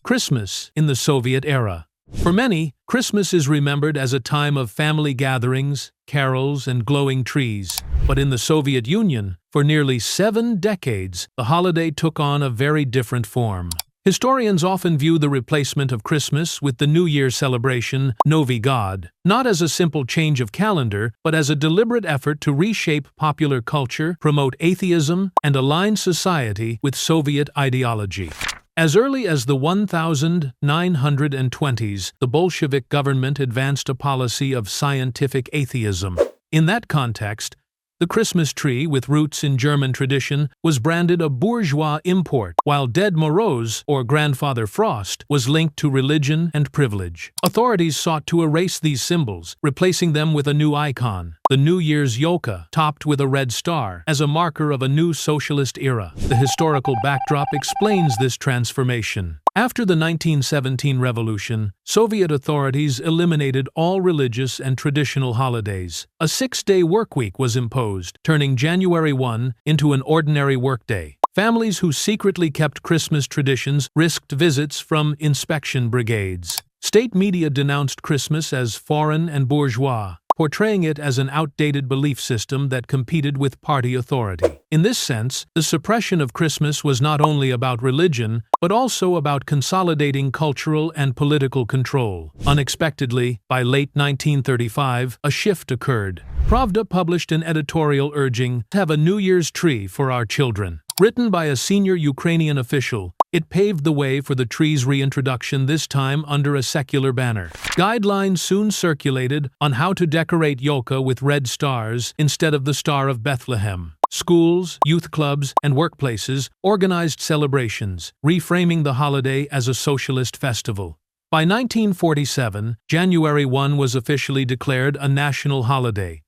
Christmas in the Soviet era. For many, Christmas is remembered as a time of family gatherings, carols, and glowing trees. But in the Soviet Union, for nearly 7 decades, the holiday took on a very different form. Historians often view the replacement of Christmas with the New Year celebration, Novy God, not as a simple change of calendar, but as a deliberate effort to reshape popular culture, promote atheism, and align society with Soviet ideology. As early as the 1920s, the Bolshevik government advanced a policy of scientific atheism. In that context, the Christmas tree, with roots in German tradition, was branded a bourgeois import, while Ded Moroz, or Grandfather Frost, was linked to religion and privilege. Authorities sought to erase these symbols, replacing them with a new icon, the New Year's yoka, topped with a red star, as a marker of a new socialist era. The historical backdrop explains this transformation. After the 1917 revolution, Soviet authorities eliminated all religious and traditional holidays. A 6-day workweek was imposed, turning January 1 into an ordinary workday. Families who secretly kept Christmas traditions risked visits from inspection brigades. State media denounced Christmas as foreign and bourgeois, portraying it as an outdated belief system that competed with party authority. In this sense, the suppression of Christmas was not only about religion, but also about consolidating cultural and political control. Unexpectedly, by late 1935, a shift occurred. Pravda published an editorial urging to have a New Year's tree for our children. Written by a senior Ukrainian official, it paved the way for the tree's reintroduction, this time under a secular banner. Guidelines soon circulated on how to decorate yoka with red stars instead of the Star of Bethlehem. Schools, youth clubs, and workplaces organized celebrations, reframing the holiday as a socialist festival. By 1947, January 1 was officially declared a national holiday,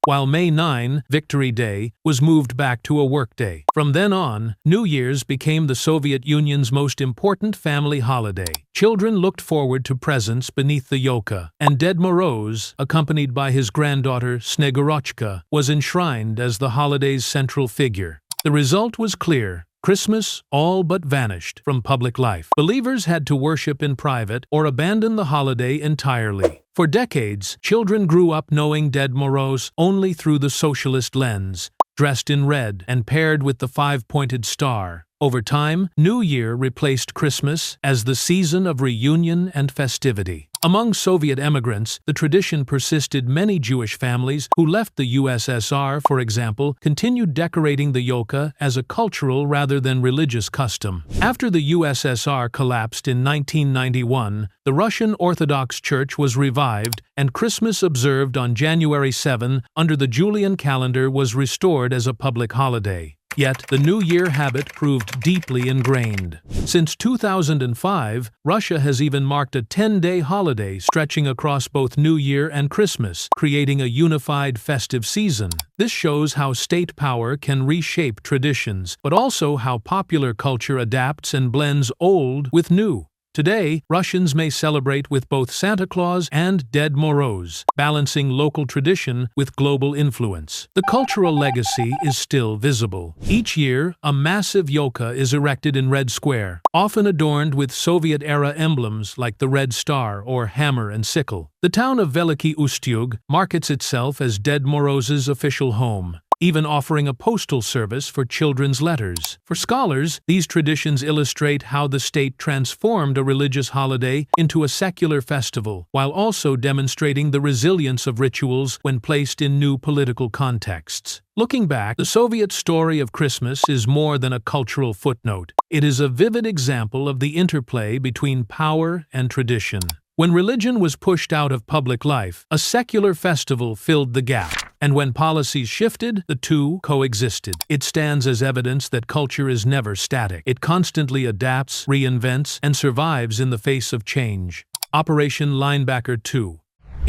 while May 9, Victory Day, was moved back to a workday. From then on, New Year's became the Soviet Union's most important family holiday. Children looked forward to presents beneath the yoka, and Ded Moroz, accompanied by his granddaughter Snegorochka, was enshrined as the holiday's central figure. The result was clear. Christmas all but vanished from public life. Believers had to worship in private or abandon the holiday entirely. For decades, children grew up knowing Ded Moroz only through the socialist lens, dressed in red and paired with the 5-pointed star. Over time, New Year replaced Christmas as the season of reunion and festivity. Among Soviet emigrants, the tradition persisted. Many Jewish families who left the USSR, for example, continued decorating the yoka as a cultural rather than religious custom. After the USSR collapsed in 1991, the Russian Orthodox Church was revived, and Christmas observed on January 7 under the Julian calendar was restored as a public holiday. Yet, the New Year habit proved deeply ingrained. Since 2005, Russia has even marked a 10-day holiday stretching across both New Year and Christmas, creating a unified festive season. This shows how state power can reshape traditions, but also how popular culture adapts and blends old with new. Today, Russians may celebrate with both Santa Claus and Ded Moroz, balancing local tradition with global influence. The cultural legacy is still visible. Each year, a massive yoka is erected in Red Square, often adorned with Soviet-era emblems like the Red Star or hammer and sickle. The town of Veliky Ustyug markets itself as Ded Moroz's official home, even offering a postal service for children's letters. For scholars, these traditions illustrate how the state transformed a religious holiday into a secular festival, while also demonstrating the resilience of rituals when placed in new political contexts. Looking back, the Soviet story of Christmas is more than a cultural footnote. It is a vivid example of the interplay between power and tradition. When religion was pushed out of public life, a secular festival filled the gap. And when policies shifted, the two coexisted. It stands as evidence that culture is never static. It constantly adapts, reinvents, and survives in the face of change. Operation Linebacker II.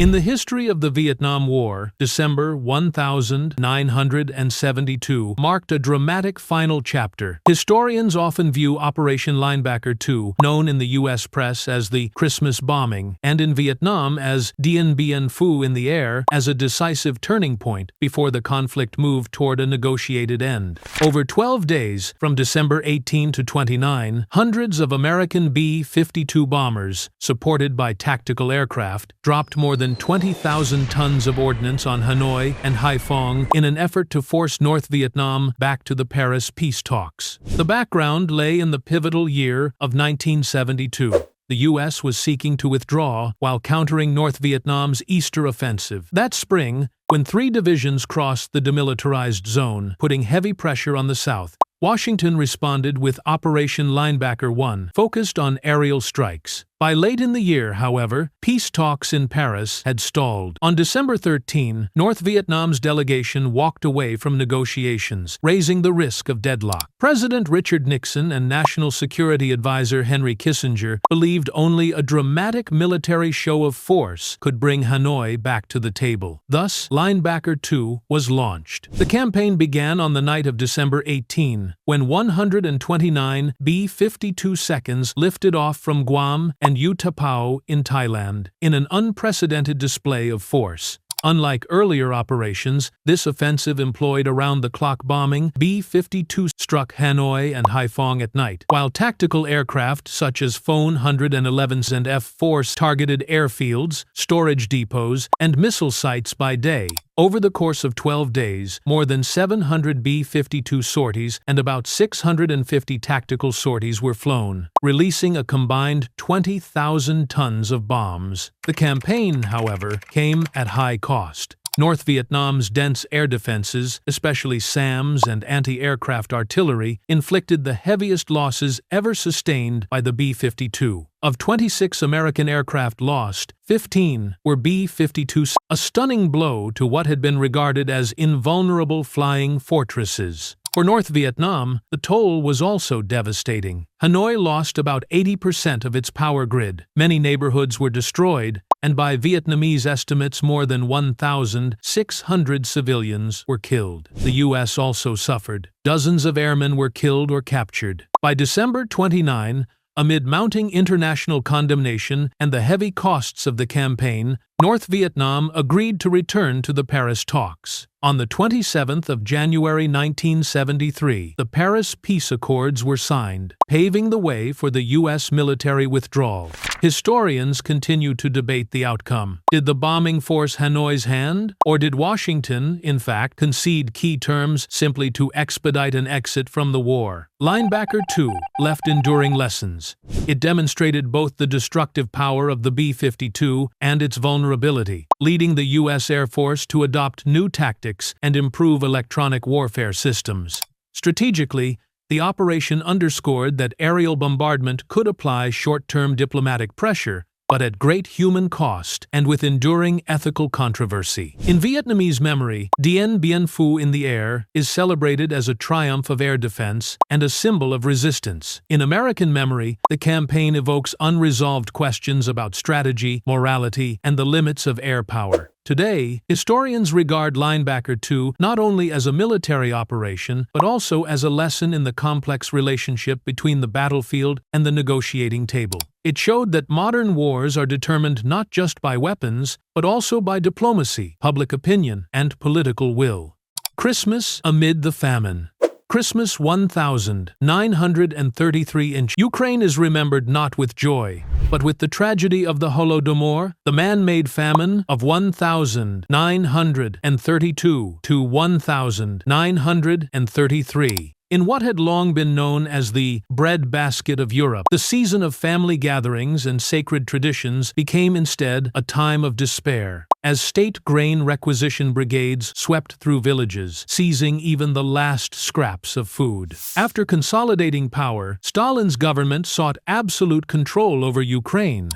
In the history of the Vietnam War, December 1972 marked a dramatic final chapter. Historians often view Operation Linebacker II, known in the U.S. press as the Christmas bombing, and in Vietnam as Dien Bien Phu in the air, as a decisive turning point before the conflict moved toward a negotiated end. Over 12 days, from December 18 to 29, hundreds of American B-52 bombers, supported by tactical aircraft, dropped more than 20,000 tons of ordnance on Hanoi and Haiphong in an effort to force North Vietnam back to the Paris peace talks. The background lay in the pivotal year of 1972. The U.S. was seeking to withdraw while countering North Vietnam's Easter offensive. That spring, when 3 divisions crossed the demilitarized zone, putting heavy pressure on the South, Washington responded with Operation Linebacker I, focused on aerial strikes. By late in the year, however, peace talks in Paris had stalled. On December 13, North Vietnam's delegation walked away from negotiations, raising the risk of deadlock. President Richard Nixon and National Security Advisor Henry Kissinger believed only a dramatic military show of force could bring Hanoi back to the table. Thus, Linebacker II was launched. The campaign began on the night of December 18, when 129 B-52 seconds lifted off from Guam and Utapao in Thailand, in an unprecedented display of force. Unlike earlier operations, this offensive employed around-the-clock bombing. B-52 struck Hanoi and Haiphong at night, while tactical aircraft such as Phone 111s and F-4 targeted airfields, storage depots, and missile sites by day. Over the course of 12 days, more than 700 B-52 sorties and about 650 tactical sorties were flown, releasing a combined 20,000 tons of bombs. The campaign, however, came at high cost. North Vietnam's dense air defenses, especially SAMs and anti-aircraft artillery, inflicted the heaviest losses ever sustained by the B-52. Of 26 American aircraft lost, 15 were B-52s, a stunning blow to what had been regarded as invulnerable flying fortresses. For North Vietnam, the toll was also devastating. Hanoi lost about 80% of its power grid. Many neighborhoods were destroyed, and by Vietnamese estimates, more than 1,600 civilians were killed. The U.S. also suffered. Dozens of airmen were killed or captured. By December 29, amid mounting international condemnation and the heavy costs of the campaign, North Vietnam agreed to return to the Paris talks. On the 27th of January 1973, the Paris Peace Accords were signed, paving the way for the U.S. military withdrawal. Historians continue to debate the outcome. Did the bombing force Hanoi's hand, or did Washington, in fact, concede key terms simply to expedite an exit from the war? Linebacker II left enduring lessons. It demonstrated both the destructive power of the B-52 and its vulnerability, leading the U.S. Air Force to adopt new tactics and improve electronic warfare systems. Strategically, the operation underscored that aerial bombardment could apply short-term diplomatic pressure, but at great human cost and with enduring ethical controversy. In Vietnamese memory, Dien Bien Phu in the air is celebrated as a triumph of air defense and a symbol of resistance. In American memory, the campaign evokes unresolved questions about strategy, morality, and the limits of air power. Today, historians regard Linebacker II not only as a military operation, but also as a lesson in the complex relationship between the battlefield and the negotiating table. It showed that modern wars are determined not just by weapons, but also by diplomacy, public opinion, and political will. Christmas amid the famine. Christmas 1933 Ukraine is remembered not with joy, but with the tragedy of the Holodomor, the man-made famine of 1932 to 1933. In what had long been known as the breadbasket of Europe, the season of family gatherings and sacred traditions became instead a time of despair, as state grain requisition brigades swept through villages, seizing even the last scraps of food. After consolidating power, Stalin's government sought absolute control over Ukraine.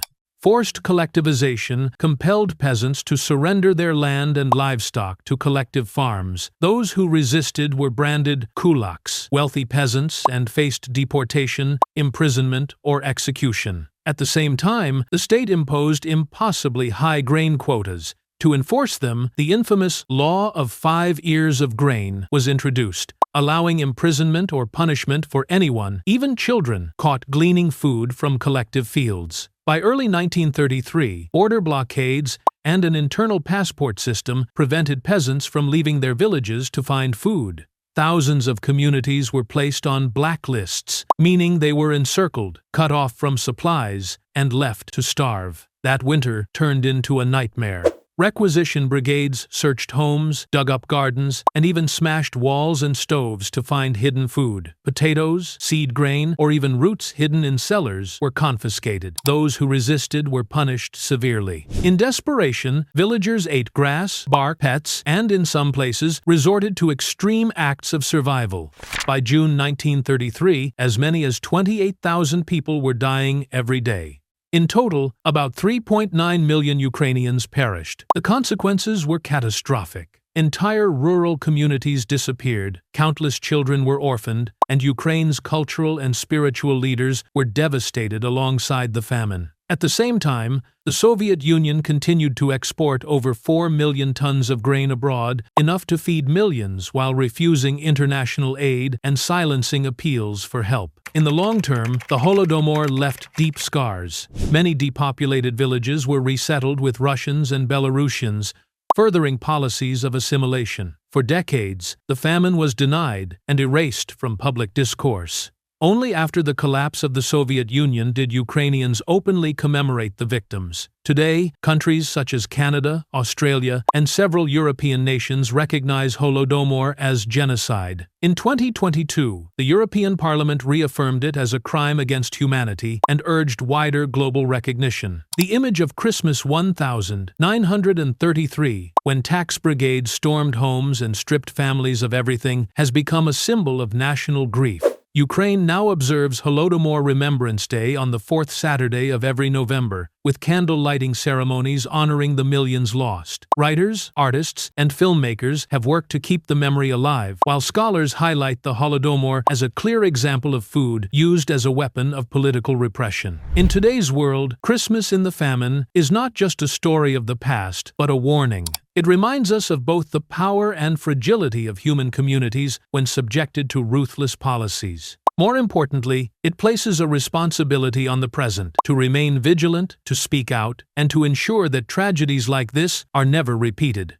Forced collectivization compelled peasants to surrender their land and livestock to collective farms. Those who resisted were branded kulaks, wealthy peasants, and faced deportation, imprisonment, or execution. At the same time, the state imposed impossibly high grain quotas. To enforce them, the infamous Law of 5 ears of grain was introduced, allowing imprisonment or punishment for anyone, even children, caught gleaning food from collective fields. By early 1933, border blockades and an internal passport system prevented peasants from leaving their villages to find food. Thousands of communities were placed on blacklists, meaning they were encircled, cut off from supplies, and left to starve. That winter turned into a nightmare. Requisition brigades searched homes, dug up gardens, and even smashed walls and stoves to find hidden food. Potatoes, seed grain, or even roots hidden in cellars were confiscated. Those who resisted were punished severely. In desperation, villagers ate grass, bark, pets, and in some places resorted to extreme acts of survival. By June 1933, as many as 28,000 people were dying every day. In total, about 3.9 million Ukrainians perished. The consequences were catastrophic. Entire rural communities disappeared, countless children were orphaned, and Ukraine's cultural and spiritual leaders were devastated alongside the famine. At the same time, the Soviet Union continued to export over 4 million tons of grain abroad, enough to feed millions while refusing international aid and silencing appeals for help. In the long term, the Holodomor left deep scars. Many depopulated villages were resettled with Russians and Belarusians, furthering policies of assimilation. For decades, the famine was denied and erased from public discourse. Only after the collapse of the Soviet Union did Ukrainians openly commemorate the victims. Today, countries such as Canada, Australia, and several European nations recognize Holodomor as genocide. In 2022, the European Parliament reaffirmed it as a crime against humanity and urged wider global recognition. The image of Christmas 1933, when tax brigades stormed homes and stripped families of everything, has become a symbol of national grief. Ukraine now observes Holodomor Remembrance Day on the 4th Saturday of every November, with candle-lighting ceremonies honoring the millions lost. Writers, artists, and filmmakers have worked to keep the memory alive, while scholars highlight the Holodomor as a clear example of food used as a weapon of political repression. In today's world, Christmas in the famine is not just a story of the past, but a warning. It reminds us of both the power and fragility of human communities when subjected to ruthless policies. More importantly, it places a responsibility on the present to remain vigilant, to speak out, and to ensure that tragedies like this are never repeated.